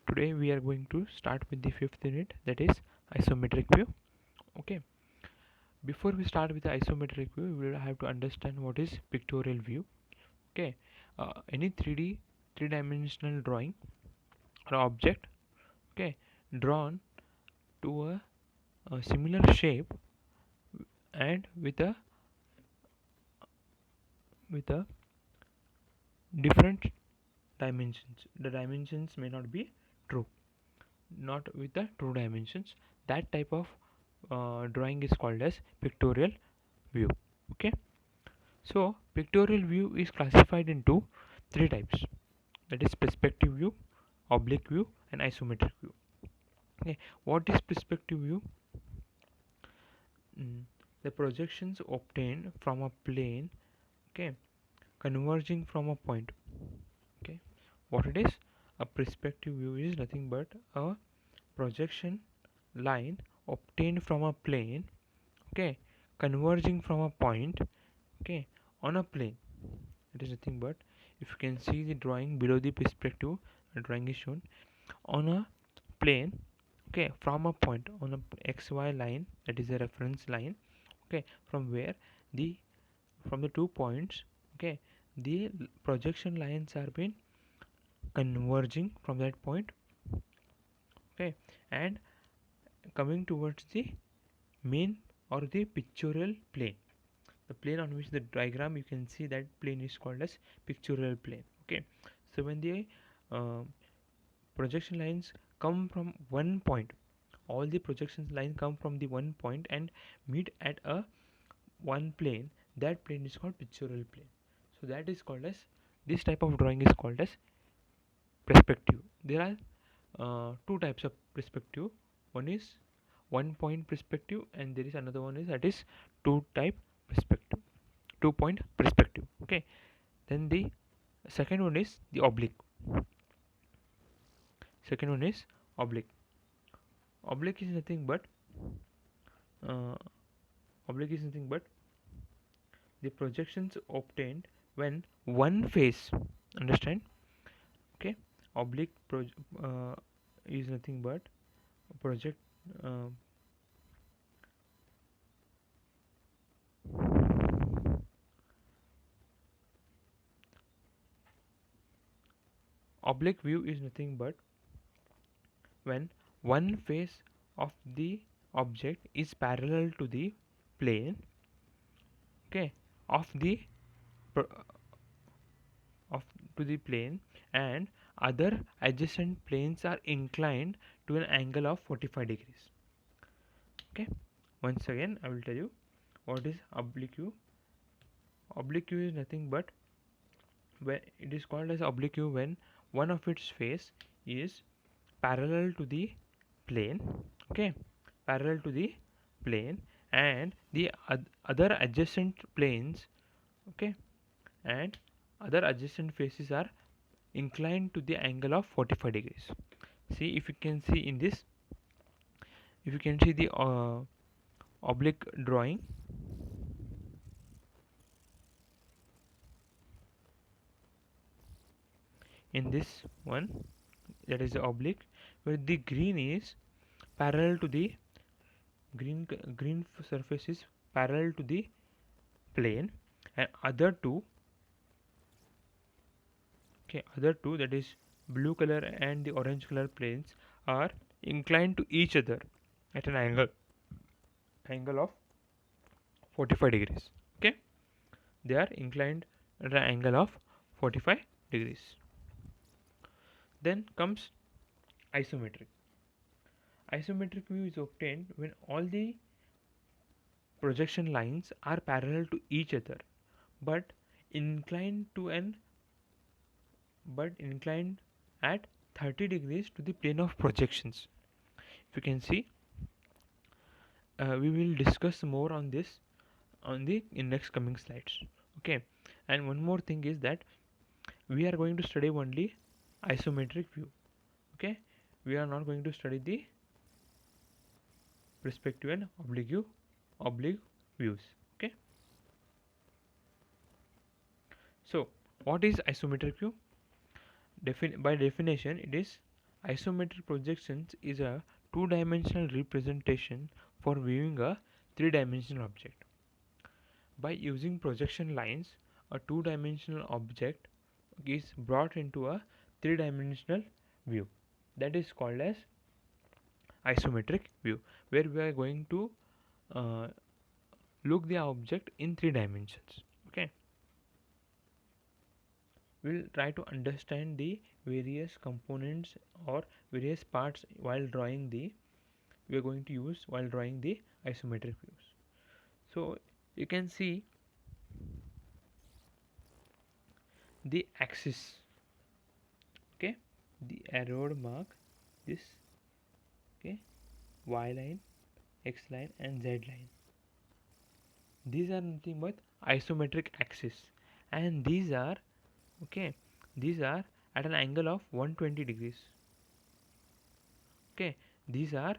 Today we are going to start with the fifth unit, that is isometric view. Okay, before we start with the isometric view, we will have to understand what is pictorial view. Okay, any 3D three-dimensional drawing or object, okay, drawn to a similar shape and with a different dimensions. The dimensions may not be true, not with the true dimensions. That type of drawing is called as pictorial view. Okay, so pictorial view is classified into three types, that is perspective view, oblique view and isometric view. Okay, what is perspective view? The projections obtained from a plane, okay, converging from a point. Okay, what it is? A perspective view is nothing but a projection line obtained from a plane, okay, converging from a point, okay, on a plane. It is nothing but, if you can see the drawing below the perspective, a drawing is shown on a plane, okay, from a point on a xy line, that is a reference line, okay, from where the from the 2 points, okay, the projection lines are been converging from that point, okay, and coming towards the main or the pictorial plane. The plane on which the diagram, you can see that plane is called as pictorial plane. Okay, so when the uh, projection lines come from one point, all the projection lines come from the one point and meet at a one plane, that plane is called pictorial plane. So that is called as, this type of drawing is called as perspective. There are two types of perspective. One is one point perspective and there is another one is, that is two type perspective, 2 point perspective. Okay, then the second one is the oblique. Second one is oblique. Oblique is nothing but uh, oblique is nothing but the projections obtained when one face, understand? Okay, oblique is nothing but project uh, oblique view is nothing but when one face of the object is parallel to the plane, okay, of the of to the plane, and other adjacent planes are inclined to an angle of 45 degrees. Okay, once again I will tell you what is oblique view. Oblique view is nothing but, when it is called as oblique view when one of its face is parallel to the plane, okay, parallel to the plane, and the other adjacent planes, okay, and other adjacent faces are inclined to the angle of 45 degrees. See, if you can see in this, if you can see the oblique drawing, in this one, that is the oblique, where the green is parallel to the green surface is parallel to the plane, and other two, okay, other two, that is blue color and the orange color planes, are inclined to each other at an angle of 45 degrees. Okay, they are inclined at an angle of 45 degrees. Then comes isometric. Isometric view is obtained when all the projection lines are parallel to each other, but inclined to an but inclined at 30 degrees to the plane of projections. If you can see, we will discuss more on this on the in next coming slides. Okay, and one more thing is that we are going to study only isometric view. Okay, we are not going to study the perspective and oblique views. Okay, so what is isometric view? By definition, it is Isometric projections is a two-dimensional representation for viewing a three-dimensional object. By using projection lines, a two-dimensional object is brought into a three-dimensional view. That is called as isometric view, where we are going to uh, look the object in three dimensions. Okay, we'll try to understand the various components or various parts while drawing the we are going to use while drawing the isometric views. So you can see the axis. Okay, the arrowed mark this. Okay, y line, x line, and z line. These are nothing but isometric axis, and these are okay. These are at an angle of 120 degrees. Okay, these are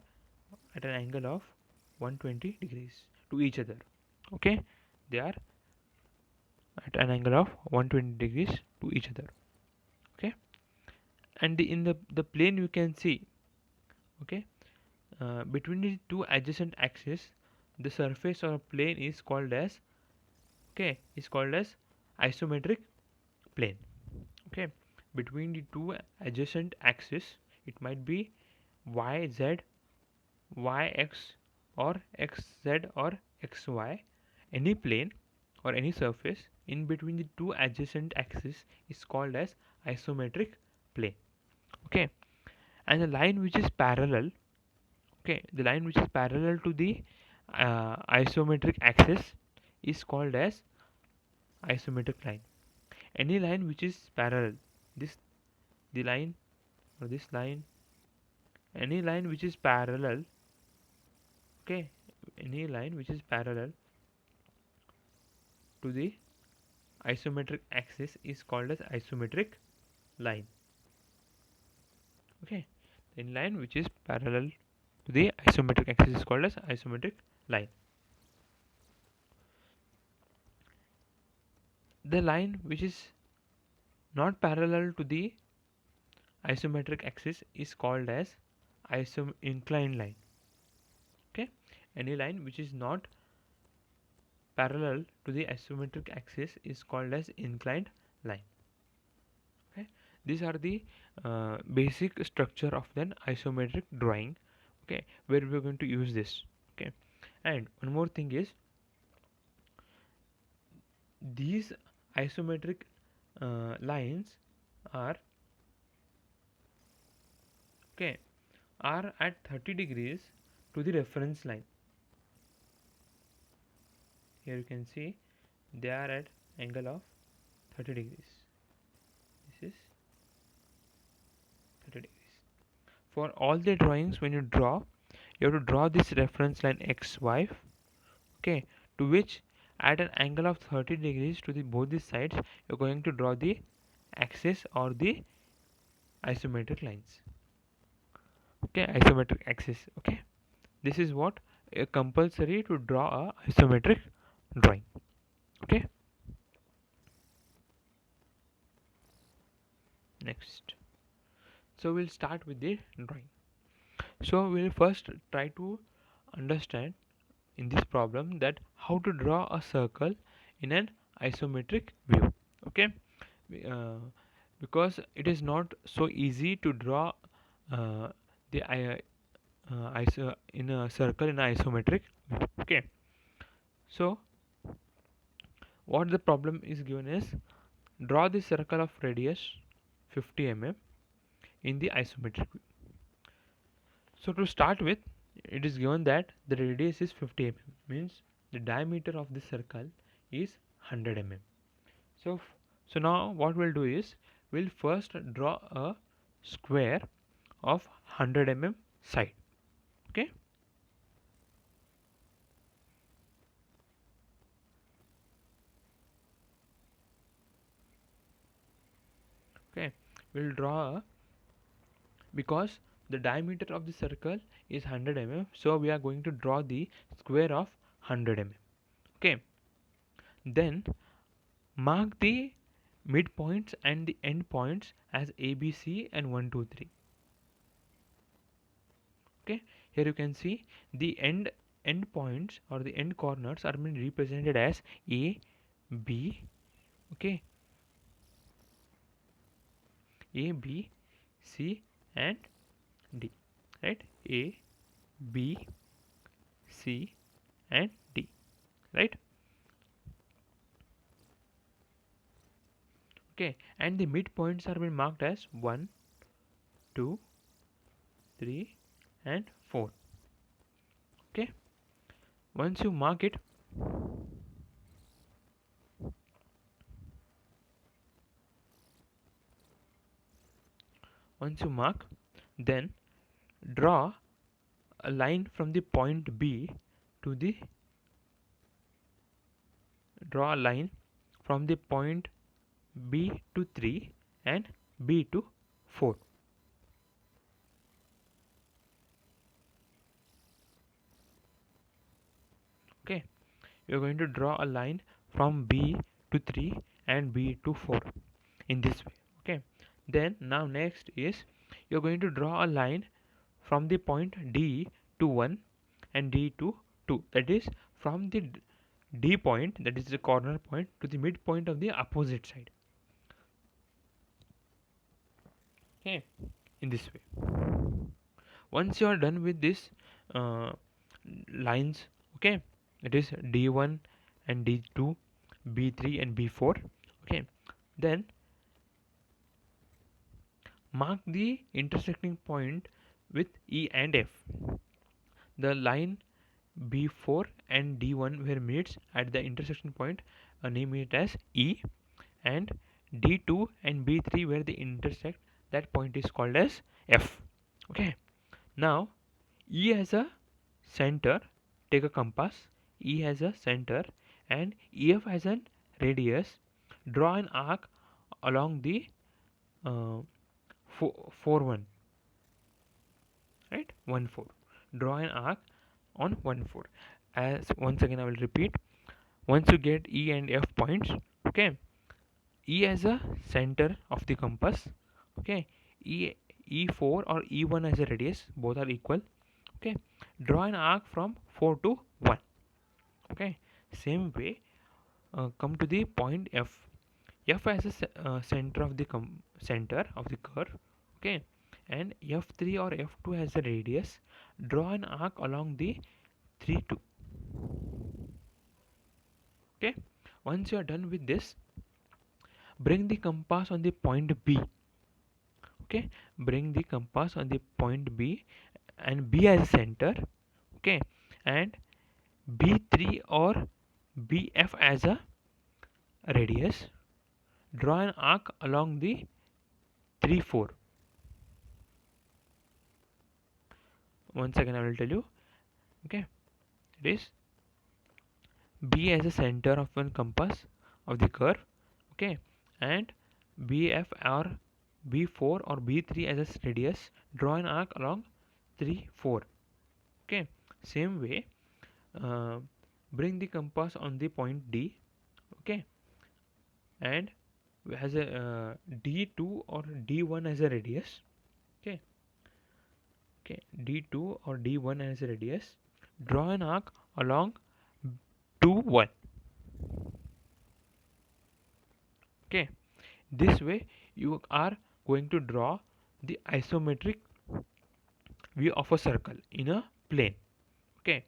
at an angle of 120 degrees to each other. Okay, they are at an angle of 120 degrees to each other. Okay, and in the plane you can see. Okay, between the two adjacent axes, the surface or plane is called as isometric plane. Okay, between the two adjacent axes, it might be y z, y x, or x z or x y. Any plane or any surface in between the two adjacent axes is called as isometric plane. Okay, and the line which is parallel, the line which is parallel to the isometric axis is called as isometric line. Any line which is parallel, this the line or this line, any line which is parallel, okay, any line which is parallel to the isometric axis is called as isometric line. Okay, the line which is parallel to the isometric axis is called as isometric line. The line which is not parallel to the isometric axis is called as inclined line. Okay, any line which is not parallel to the isometric axis is called as inclined line. Okay, these are the basic structure of an isometric drawing. Okay, where we are going to use this. Okay, and one more thing is these isometric lines are are at 30 degrees to the reference line. Here you can see they are at angle of 30 degrees. This is 30 degrees. For all the drawings, when you draw, you have to draw this reference line xy, okay, to which at an angle of 30 degrees to the both the sides you're going to draw the axis or the isometric lines. Okay, isometric axis. Okay, this is what compulsory to draw a isometric drawing. Okay, next, so we'll start with the drawing. So we'll first try to understand in this problem that how to draw a circle in an isometric view. Okay, uh, because it is not so easy to draw uh, the in a circle in an isometric view. Okay, so what the problem is given is draw the circle of radius 50 mm in the isometric view. So to start with, it is given that the radius is 50 mm, means the diameter of the circle is 100 mm. So now what we'll do is we'll first draw a square of 100 mm side. Okay, okay, we'll draw because the diameter of the circle is 100 mm, so we are going to draw the square of 100 mm. Okay, then mark the midpoints and the end points as ABC and 1 2 3. Okay, here you can see the end points or the end corners are being represented as A, B, okay, A, B, C and D, right? A, B, C and D, right? Okay, and the midpoints are being marked as 1, 2, 3 and 4. Okay, once you mark it, once you mark, then draw a line from the point B to the draw a line from the point B to 3 and B to 4. Okay, you're going to draw a line from B to 3 and B to 4 in this way. Okay, then now next is you're going to draw a line from the point D to 1 and D to 2, that is from the D point, that is the corner point, to the midpoint of the opposite side. Okay, in this way. Once you are done with this uh, lines, okay, it is D1 and D2, B3 and B4. Okay, then mark the intersecting point with E and F. The line B4 and D1 where meets at the intersection point, name it as E, and D2 and B3 where they intersect, that point is called as F. Okay, now E has a center, take a compass, E has a center and EF has a radius. Draw an arc along the 4 1, right, 1 4. Draw an arc on 1 4. As once again I will repeat, once you get E and F points, okay, E as a center of the compass, okay, E4 or E1 as a radius, both are equal. Okay, draw an arc from 4 to 1. Okay, same way, come to the point F. F as a center of the center of the curve. Okay, and F3 or F2 has a radius. Draw an arc along the 3 2. Okay, once you are done with this, bring the compass on the point B. Okay, bring the compass on the point B and B as a center. Okay, and B3 or BF as a radius. Draw an arc along the 3 4. Once again I will tell you. Okay, it is B as a center of one compass of the curve. Okay, and BF or B4 or B3 as a radius. Draw an arc along 3 4. Okay, same way, uh, bring the compass on the point D. Okay, and has a D2 or D1 as a radius. Okay, okay, D2 or D1 as a radius. Draw an arc along 2 1. Okay, this way you are going to draw the isometric view of a circle in a plane. Okay,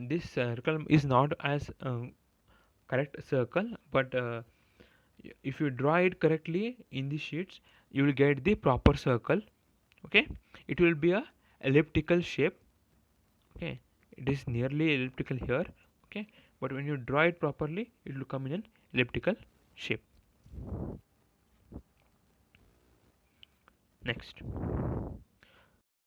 this circle is not as correct circle, but if you draw it correctly in the sheets, you will get the proper circle. Okay, it will be a elliptical shape. Okay, it is nearly elliptical here. Okay, but when you draw it properly, it will come in an elliptical shape. Next,